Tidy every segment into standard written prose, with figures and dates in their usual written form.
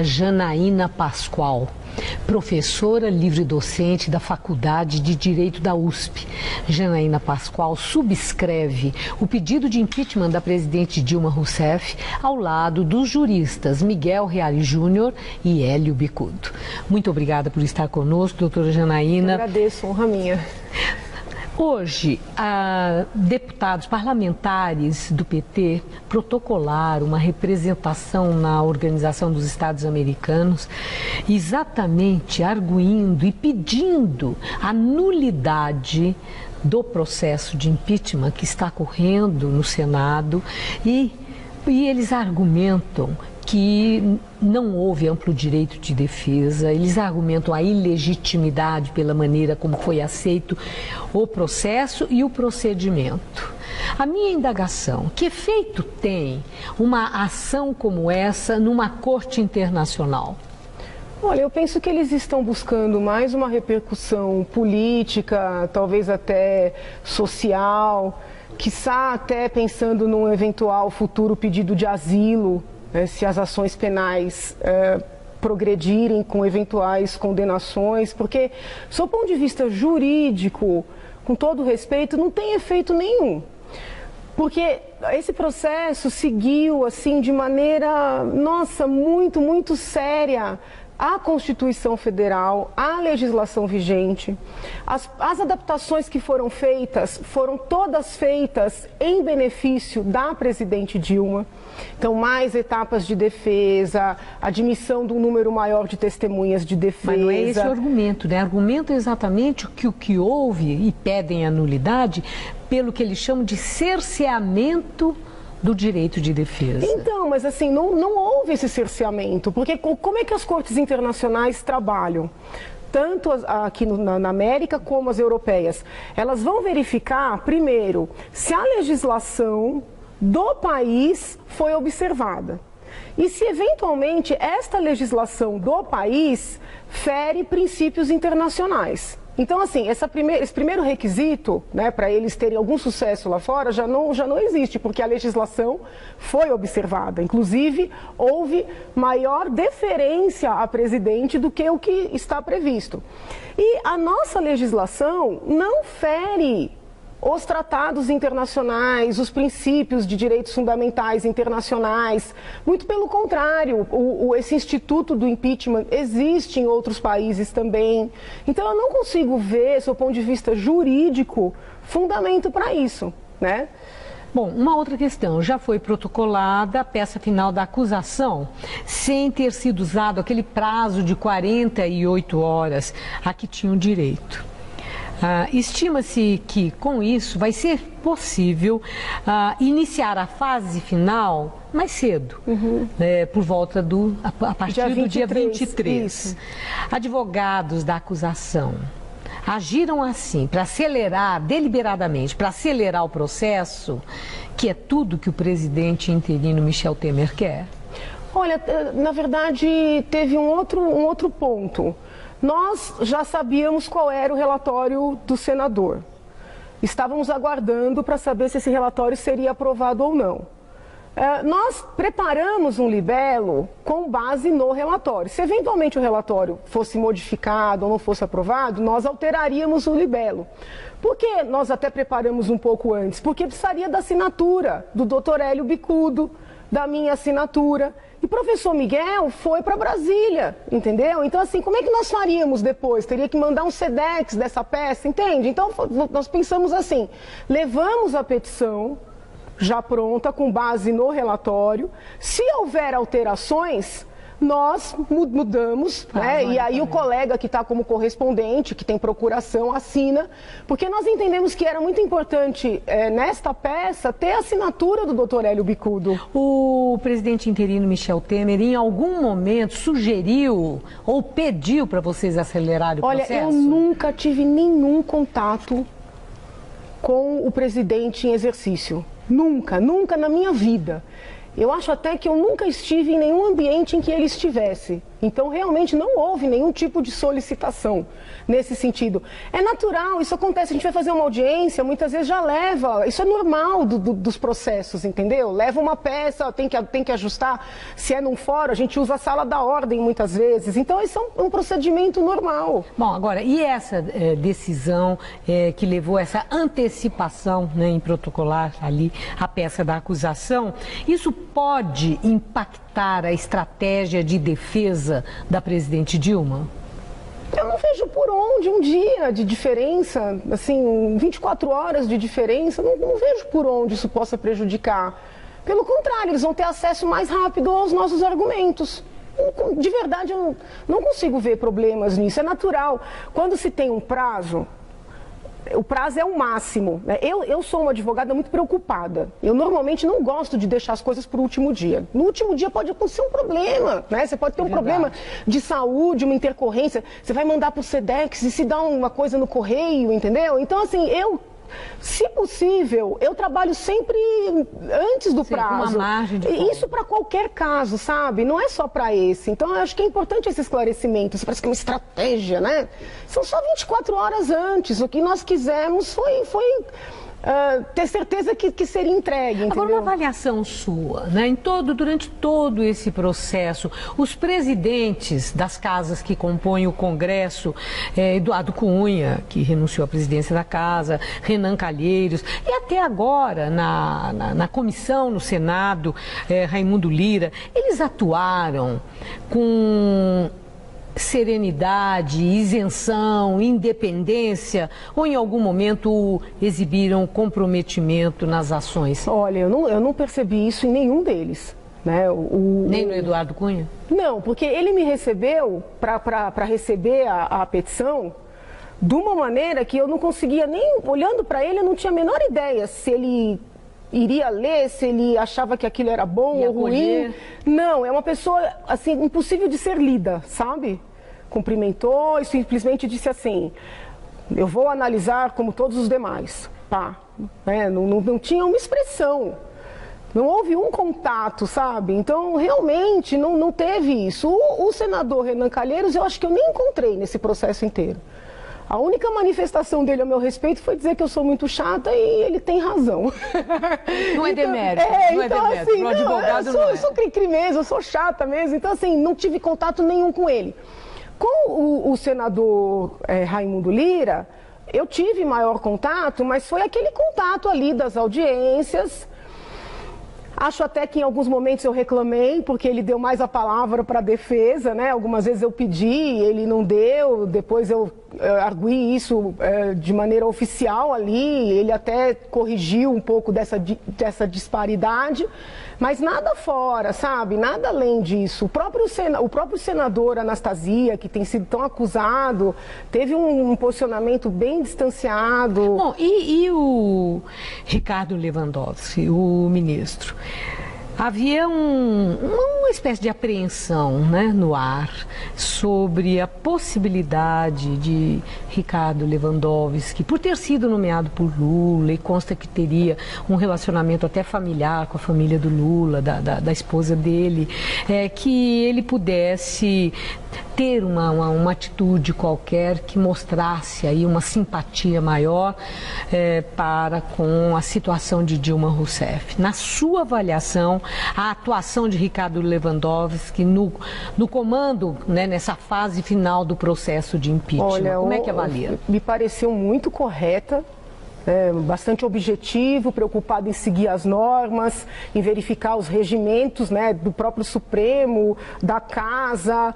Janaína Pascoal, professora livre-docente da Faculdade de Direito da USP. Janaína Pascoal subscreve o pedido de impeachment da presidente Dilma Rousseff ao lado dos juristas Miguel Reale Júnior e Hélio Bicudo. Muito obrigada por estar conosco, doutora Janaína. Eu agradeço, honra minha. Hoje, deputados parlamentares do PT protocolaram uma representação na Organização dos Estados Americanos, exatamente arguindo e pedindo a nulidade do processo de impeachment que está correndo no Senado e eles argumentam que não houve amplo direito de defesa, eles argumentam a ilegitimidade pela maneira como foi aceito o processo e o procedimento. A minha indagação, que efeito tem uma ação como essa numa corte internacional? Olha, eu penso que eles estão buscando mais uma repercussão política, talvez até social, quiçá até pensando num eventual futuro pedido de asilo, se as ações penais progredirem com eventuais condenações, porque, sob o ponto de vista jurídico, com todo respeito, não tem efeito nenhum. Porque esse processo seguiu, assim, de maneira, nossa, muito, muito séria, a Constituição Federal, a legislação vigente. As adaptações que foram feitas, foram todas feitas em benefício da presidente Dilma. Então, mais etapas de defesa, admissão de um número maior de testemunhas de defesa. Mas não é esse o argumento, né? O argumento é exatamente que o que houve, e pedem a nulidade, pelo que eles chamam de cerceamento do direito de defesa. Então, mas assim, não houve esse cerceamento, porque como é que as cortes internacionais trabalham? Tanto aqui na América como as europeias. Elas vão verificar, primeiro, se a legislação do país foi observada. E se eventualmente esta legislação do país fere princípios internacionais. Então, assim, esse primeiro requisito, né, para eles terem algum sucesso lá fora, já não existe, porque a legislação foi observada. Inclusive, houve maior deferência à presidente do que o que está previsto. E a nossa legislação não fere os tratados internacionais, os princípios de direitos fundamentais internacionais. Muito pelo contrário, esse instituto do impeachment existe em outros países também. Então eu não consigo ver, do ponto de vista jurídico, fundamento para isso, né? Bom, uma outra questão, já foi protocolada a peça final da acusação, sem ter sido usado aquele prazo de 48 horas a que tinham direito. Estima-se que, com isso, vai ser possível iniciar a fase final mais cedo, por volta a partir do dia 23. Isso. Advogados da acusação agiram assim, para acelerar, deliberadamente, para acelerar o processo, que é tudo que o presidente interino Michel Temer quer? Olha, na verdade, teve um outro ponto. Nós já sabíamos qual era o relatório do senador. Estávamos aguardando para saber se esse relatório seria aprovado ou não. Nós preparamos um libelo com base no relatório. Se eventualmente o relatório fosse modificado ou não fosse aprovado, nós alteraríamos o libelo. Por que nós até preparamos um pouco antes? Porque precisaria da assinatura do Dr. Hélio Bicudo, da minha assinatura. E o professor Miguel foi para Brasília, entendeu? Então, assim, como é que nós faríamos depois? Teria que mandar um SEDEX dessa peça, entende? Então, nós pensamos assim, levamos a petição já pronta, com base no relatório. Se houver alterações, nós mudamos, né? E aí o colega que está como correspondente, que tem procuração, assina, porque nós entendemos que era muito importante, nesta peça, ter a assinatura do Dr. Hélio Bicudo. O presidente interino Michel Temer, em algum momento, sugeriu ou pediu para vocês acelerarem o processo? Olha, eu nunca tive nenhum contato com o presidente em exercício. Nunca, nunca na minha vida. Eu acho até que eu nunca estive em nenhum ambiente em que ele estivesse. Então, realmente, não houve nenhum tipo de solicitação nesse sentido. É natural, isso acontece, a gente vai fazer uma audiência, muitas vezes já leva, isso é normal dos processos, entendeu? Leva uma peça, tem que ajustar, se é num fórum, a gente usa a sala da ordem muitas vezes. Então, isso é um procedimento normal. Bom, agora, e essa decisão que levou essa antecipação, né, em protocolar ali a peça da acusação, isso pode impactar a estratégia de defesa da presidente Dilma? Eu não vejo por onde um dia de diferença, assim, 24 horas de diferença, não vejo por onde isso possa prejudicar. Pelo contrário, eles vão ter acesso mais rápido aos nossos argumentos. De verdade, eu não consigo ver problemas nisso, é natural. Quando se tem um prazo, o prazo é o máximo. Eu sou uma advogada muito preocupada. Eu normalmente não gosto de deixar as coisas para o último dia. No último dia pode acontecer um problema, né? Você pode ter um problema de saúde, uma intercorrência. Você vai mandar para o SEDEX e se dá uma coisa no correio, entendeu? Então, assim, se possível, eu trabalho sempre antes do prazo. Uma margem de isso para qualquer caso, sabe? Não é só para esse. Então, eu acho que é importante esse esclarecimento. Isso parece que é uma estratégia, né? São só 24 horas antes. O que nós quisemos foi ter certeza que seria entregue, entendeu? Agora, uma avaliação sua, né? Durante todo esse processo, os presidentes das casas que compõem o Congresso, Eduardo Cunha, que renunciou à presidência da casa, Renan Calheiros, e até agora na comissão no Senado, Raimundo Lira, eles atuaram com serenidade, isenção, independência, ou em algum momento exibiram comprometimento nas ações? Olha, eu não percebi isso em nenhum deles. Né? Nem no Eduardo Cunha? Não, porque ele me recebeu para receber a petição de uma maneira que eu não conseguia nem, olhando para ele, eu não tinha a menor ideia se ele iria ler, se ele achava que aquilo era bom ou ruim. Não, é uma pessoa, assim, impossível de ser lida, sabe? Cumprimentou e simplesmente disse assim, eu vou analisar como todos os demais. Pá. Não tinha uma expressão. Não houve um contato, sabe? Então, realmente, não teve isso. O senador Renan Calheiros, eu acho que eu nem encontrei nesse processo inteiro. A única manifestação dele a meu respeito foi dizer que eu sou muito chata e ele tem razão. Não é demérito, não é então, demérito. Assim, Pro advogado eu sou cri-cri mesmo, eu sou chata mesmo. Então, assim, não tive contato nenhum com ele. Com o senador Raimundo Lira, eu tive maior contato, mas foi aquele contato ali das audiências. Acho até que em alguns momentos eu reclamei, porque ele deu mais a palavra para a defesa, né? Algumas vezes eu pedi, ele não deu, depois eu arguí isso de maneira oficial ali, ele até corrigiu um pouco dessa disparidade, mas nada fora, sabe? Nada além disso. O próprio senador Anastasia, que tem sido tão acusado, teve um posicionamento bem distanciado. Bom, e o Ricardo Lewandowski, o ministro? Havia uma espécie de apreensão, né, no ar sobre a possibilidade de Ricardo Lewandowski, por ter sido nomeado por Lula, e consta que teria um relacionamento até familiar com a família do Lula, da esposa dele, que ele pudesse ter uma atitude qualquer que mostrasse aí uma simpatia maior para com a situação de Dilma Rousseff. Na sua avaliação, a atuação de Ricardo Lewandowski no comando, né, nessa fase final do processo de impeachment, olha, como é que avalia? Me pareceu muito correta. Bastante objetivo, preocupado em seguir as normas, em verificar os regimentos, né, do próprio Supremo, da Casa,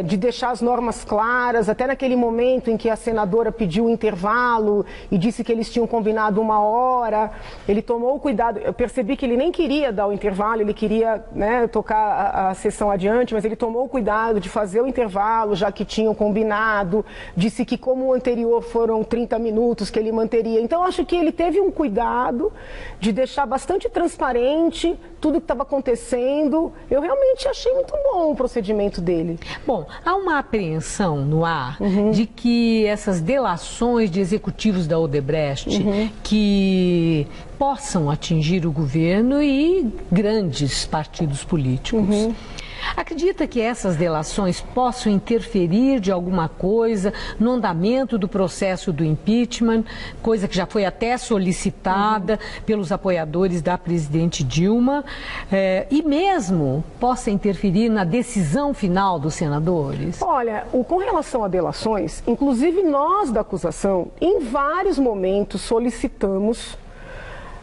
de deixar as normas claras, até naquele momento em que a senadora pediu um intervalo e disse que eles tinham combinado 1 hora, ele tomou o cuidado, eu percebi que ele nem queria dar o intervalo, ele queria, né, tocar a sessão adiante, mas ele tomou o cuidado de fazer o intervalo, já que tinham combinado, disse que como o anterior foram 30 minutos, que ele manteria. Então, eu acho que ele teve um cuidado de deixar bastante transparente tudo que estava acontecendo. Eu realmente achei muito bom o procedimento dele. Bom, há uma apreensão no ar de que essas delações de executivos da Odebrecht que possam atingir o governo e grandes partidos políticos. Acredita que essas delações possam interferir de alguma coisa no andamento do processo do impeachment, coisa que já foi até solicitada pelos apoiadores da presidente Dilma, e mesmo possa interferir na decisão final dos senadores? Olha, com relação a delações, inclusive nós da acusação, em vários momentos solicitamos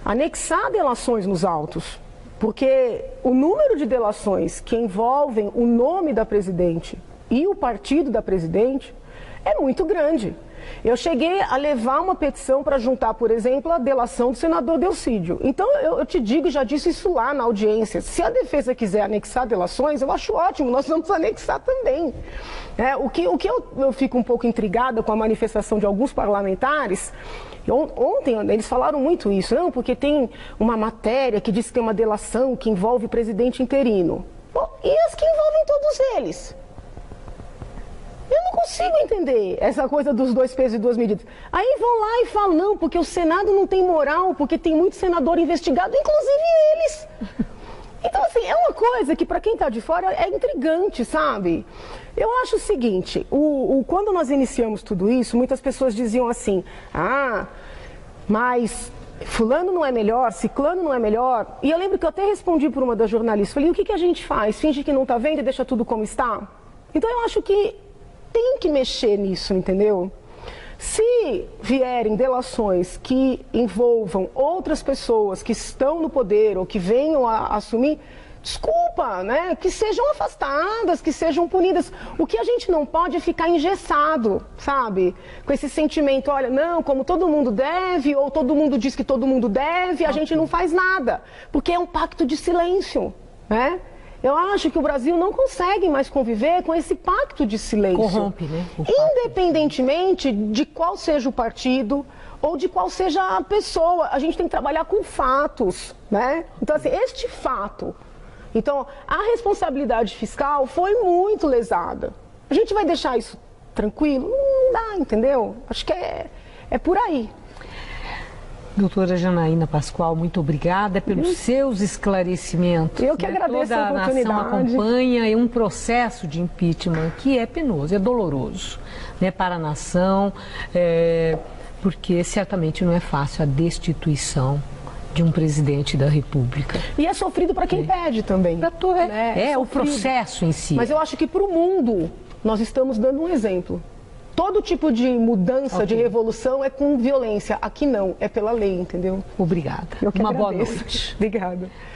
anexar delações nos autos. Porque o número de delações que envolvem o nome da presidente e o partido da presidente é muito grande. Eu cheguei a levar uma petição para juntar, por exemplo, a delação do senador Delcídio. Então, eu te digo, já disse isso lá na audiência, se a defesa quiser anexar delações, eu acho ótimo, nós vamos anexar também. O que eu fico um pouco intrigada com a manifestação de alguns parlamentares. Ontem eles falaram muito isso, não, porque tem uma matéria que diz que tem uma delação que envolve presidente interino. Bom, e as que envolvem todos eles? Eu não consigo entender essa coisa dos 2 pesos e 2 medidas. Aí vão lá e falam, não, porque o Senado não tem moral, porque tem muito senador investigado, inclusive eles. Então, assim, é uma coisa que para quem está de fora é intrigante, sabe? Eu acho o seguinte, quando nós iniciamos tudo isso, muitas pessoas diziam assim, mas fulano não é melhor, ciclano não é melhor. E eu lembro que eu até respondi por uma das jornalistas, falei, o que a gente faz? Finge que não está vendo e deixa tudo como está? Então eu acho que tem que mexer nisso, entendeu? Se vierem delações que envolvam outras pessoas que estão no poder ou que venham a assumir, desculpa, né? Que sejam afastadas, que sejam punidas. O que a gente não pode é ficar engessado, sabe? Com esse sentimento, olha, não, como todo mundo deve, ou todo mundo diz que todo mundo deve, a gente não faz nada. Porque é um pacto de silêncio, né? Eu acho que o Brasil não consegue mais conviver com esse pacto de silêncio. Corrompe, né? Independentemente de qual seja o partido ou de qual seja a pessoa, a gente tem que trabalhar com fatos, né? Então, assim, este fato. Então, a responsabilidade fiscal foi muito lesada. A gente vai deixar isso tranquilo? Não dá, entendeu? Acho que é por aí. Doutora Janaína Pascoal, muito obrigada pelos seus esclarecimentos. Eu que agradeço a oportunidade. Toda a nação acompanha um processo de impeachment que é penoso, é doloroso, né, para a nação, porque certamente não é fácil a destituição de um presidente da República. E é sofrido para quem pede também. É o processo em si. Mas eu acho que para o mundo nós estamos dando um exemplo. Todo tipo de mudança, de revolução é com violência. Aqui não, é pela lei, entendeu? Obrigada. Eu que Uma agradeço. boa noite. Obrigada.